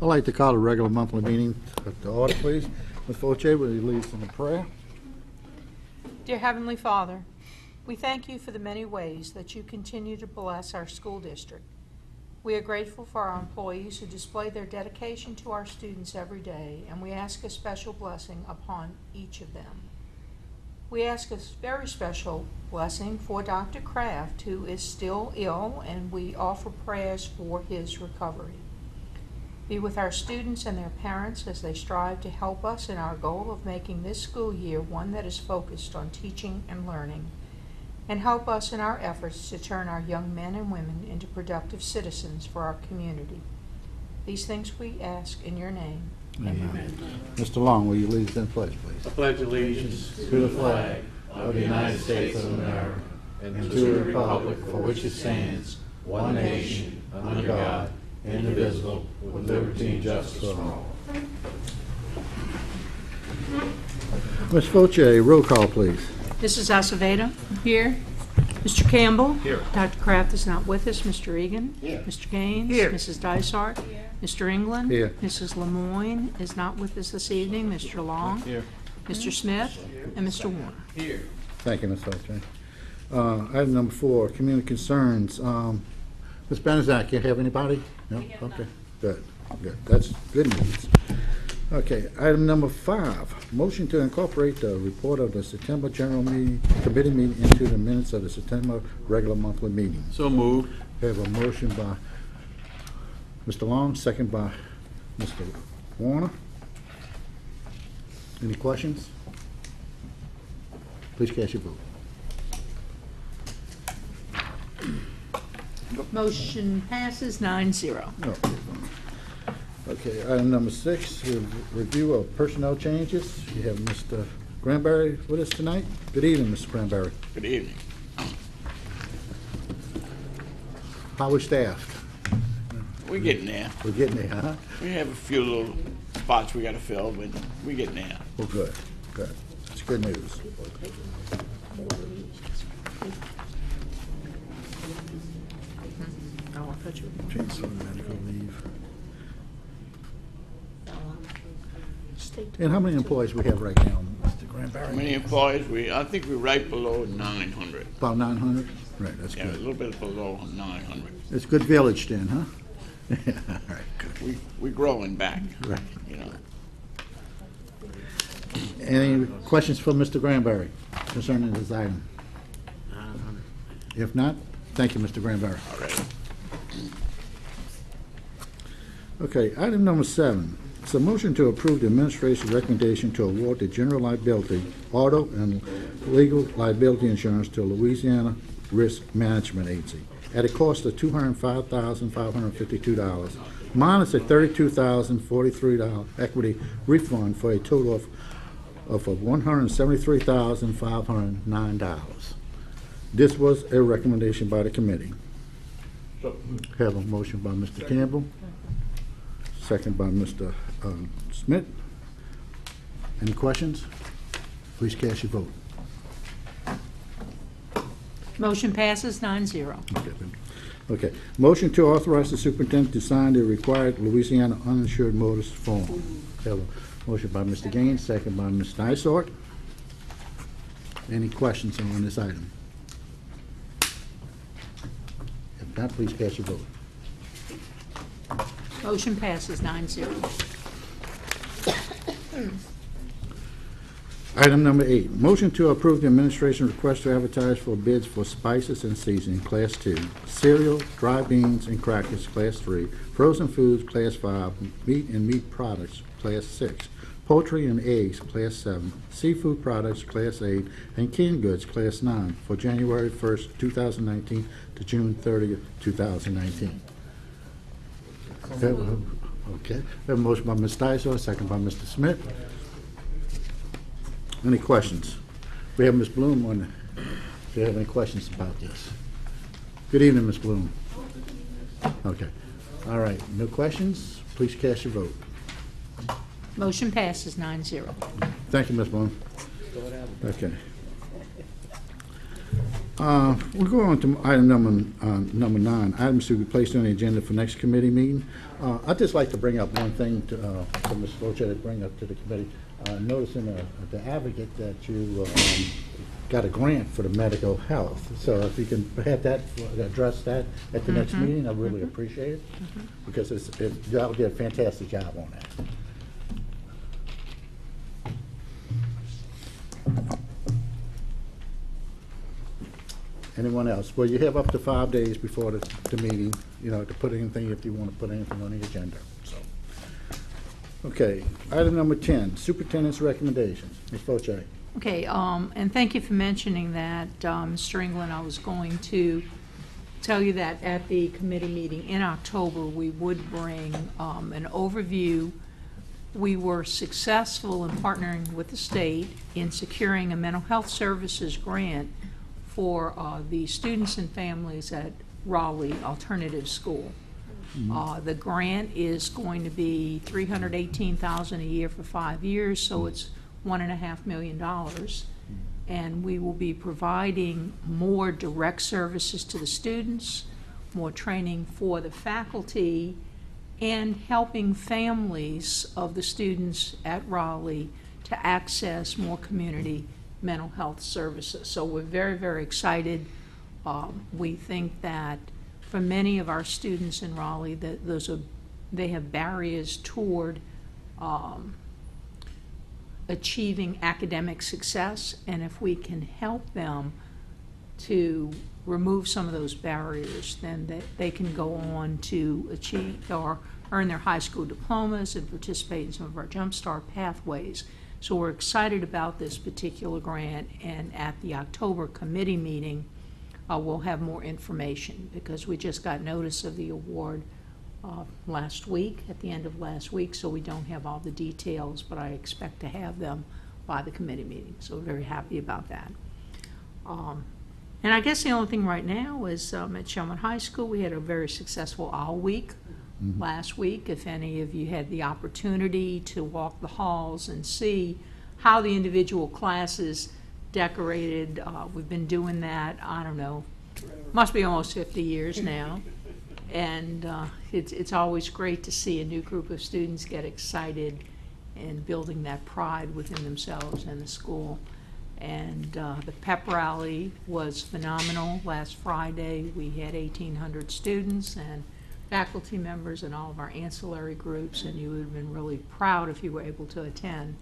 I'd like to call a regular monthly meeting to order, please. Ms. Fortier, will you lead us in a prayer? Dear Heavenly Father, we thank you for the many ways that you continue to bless our school district. We are grateful for our employees who display their dedication to our students every day, and we ask a special blessing upon each of them. We ask a very special blessing for Dr. Kraft, who is still ill, and we offer prayers for his recovery. Be with our students and their parents as they strive to help us in our goal of making this school year one that is focused on teaching and learning, and help us in our efforts to turn our young men and women into productive citizens for our community. These things we ask in your name. Amen. Mr. Long, will you lead us in pledge, please? I pledge allegiance to the flag of the United States of America and to the republic for which it stands, one nation, under God, indivisible, with liberty and justice for all. Ms. Fortier, roll call, please. Mrs. Acevedo, here. Mr. Campbell. Here. Dr. Kraft is not with us. Mr. Egan. Here. Mr. Gaines. Here. Mrs. Dysart. Here. Mr. England. Here. Mrs. Lemoyne is not with us this evening. Mr. Long. Here. Mr. Smith. And Mr. Warner. Here. Thank you, Ms. Fortier. Item number 4, community concerns. Ms. Benazak, you have anybody? No? Okay, good. That's good news. Okay, item number 5, motion to incorporate the report of the September General Committee meeting into the minutes of the September regular monthly meeting. So moved. Have a motion by Mr. Long, second by Mr. Warner. Any questions? Please cast your vote. Motion passes 9-0. Okay, item number 6, review of personnel changes. You have Mr. Granberry with us tonight. Good evening, Mr. Granberry. Good evening. How are we staffed? We're getting there. We're getting there, huh? We have a few little spots we got to fill, but we're getting there. Well, good, good. That's good news. Transfer medical leave. And how many employees we have right now, Mr. Granberry? How many employees? I think we're right below 900. About 900? Right, that's Yeah, a good. little bit below 900. It's a good village then, huh? All right, good. We're growing back. Right. You know. Any questions for Mr. Granberry concerning this item? If not, thank you, Mr. Granberry. All right. Okay, item number 7. It's a motion to approve the administration's recommendation to award the general liability, auto, and legal liability insurance to Louisiana Risk Management Agency at a cost of $205,552, minus a $32,043 equity refund for a total of $173,509. This was a recommendation by the committee. Have a motion by Mr. Campbell, second by Mr. Smith. Any questions? Please cast your vote. Motion passes 9-0. Okay. Motion to authorize the superintendent to sign the required Louisiana uninsured motorist form. Have a motion by Mr. Gaines, second by Ms. Dysart. Any questions on this item? If not, please cast your vote. Motion passes 9-0. Item number 8, motion to approve the administration request to advertise for bids for spices and seasoning, Class 2, cereal, dry beans and crackers, Class 3, frozen foods, Class 5, meat and meat products, Class 6, poultry and eggs, Class 7, seafood products, Class 8, and canned goods, Class 9, for January 1st, 2019 to June 30th, 2019. Okay. We have a motion by Ms. Dysart, second by Mr. Smith. Any questions? We have Ms. Bloom on. Do you have any questions about this? Good evening, Ms. Bloom. Okay. All right. No questions? Please cast your vote. Motion passes 9-0. Thank you, Ms. Bloom. Okay. We'll go on to item number 9, items to be placed on the agenda for next committee meeting. I'd just like to bring up one thing for Ms. Locha to bring up to the committee. Noticing the advocate that you got a grant for the medical health. So if you can have that, address that at the next meeting, I really appreciate it. Because y'all did a fantastic job on that. Anyone else? Well, you have up to 5 days before the meeting, to put anything, if you want to put anything on the agenda, so. Okay, item number 10, superintendent's recommendations. Ms. Foche. Okay, and thank you for mentioning that, Mr. England. I was going to tell you that at the committee meeting in October, we would bring an overview. We were successful in partnering with the state in securing a mental health services grant for the students and families at Raleigh Alternative School. The grant is going to be $318,000 a year for 5 years, so it's $1.5 million. And we will be providing more direct services to the students, more training for the faculty, and helping families of the students at Raleigh to access more community mental health services. So we're very, very excited. We think that for many of our students in Raleigh, that they have barriers toward achieving academic success, and if we can help them to remove some of those barriers, then they can go on to achieve or earn their high school diplomas and participate in some of our Jumpstart pathways. So we're excited about this particular grant, and at the October committee meeting, we'll have more information, because we just got notice of the award last week, at the end of last week, so we don't have all the details, but I expect to have them by the committee meeting. So we're very happy about that. And I guess the only thing right now is at Shelman High School, we had a very successful Owl Week last week. If any of you had the opportunity to walk the halls and see how the individual classes decorated, we've been doing that, I don't know, must be almost 50 years now. And it's always great to see a new group of students get excited and building that pride within themselves and the school. And the pep rally was phenomenal. Last Friday we had 1,800 students and faculty members and all of our ancillary groups, and you would have been really proud if you were able to attend.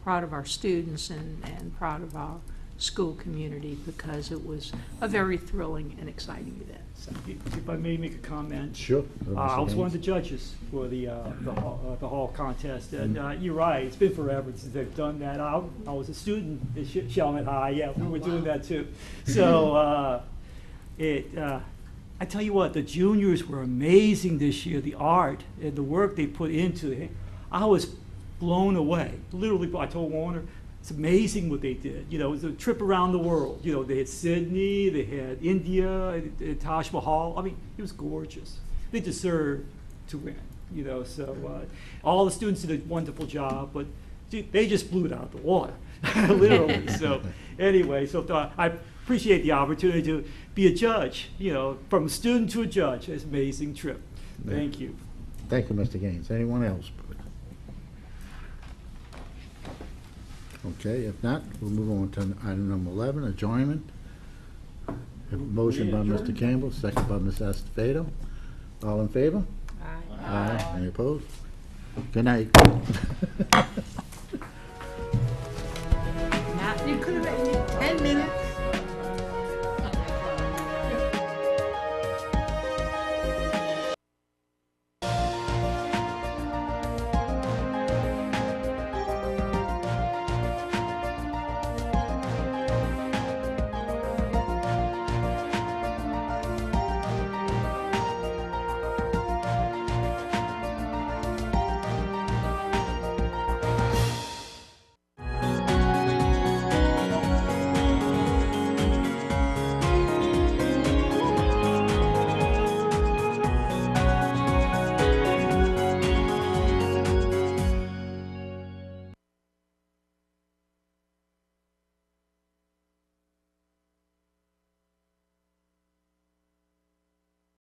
Proud of our students and proud of our school community, because it was a very thrilling and exciting event. So. If I may make a comment. Sure. I was one of the judges for the hall contest, and you're right, it's been forever since they've done that. I was a student at Shelman High, yeah, we were doing that too. So I tell you what, the juniors were amazing this year, the art and the work they put into it. I was blown away. Literally, I told Warner, it's amazing what they did. It was a trip around the world. They had Sydney, they had India, Taj Mahal. I mean, it was gorgeous. They deserved to win, so all the students did a wonderful job, but they just blew it out of the water, literally. So anyway, I appreciate the opportunity to be a judge, from a student to a judge. It's an amazing trip. Thank you. Thank you, Mr. Gaines. Anyone else? Okay, if not, we'll move on to item number 11, adjournment. Have a motion by Mr. Campbell, second by Ms. Acevedo. All in favor? Aye. Aye. Any opposed? Good night. You could have been 10 minutes.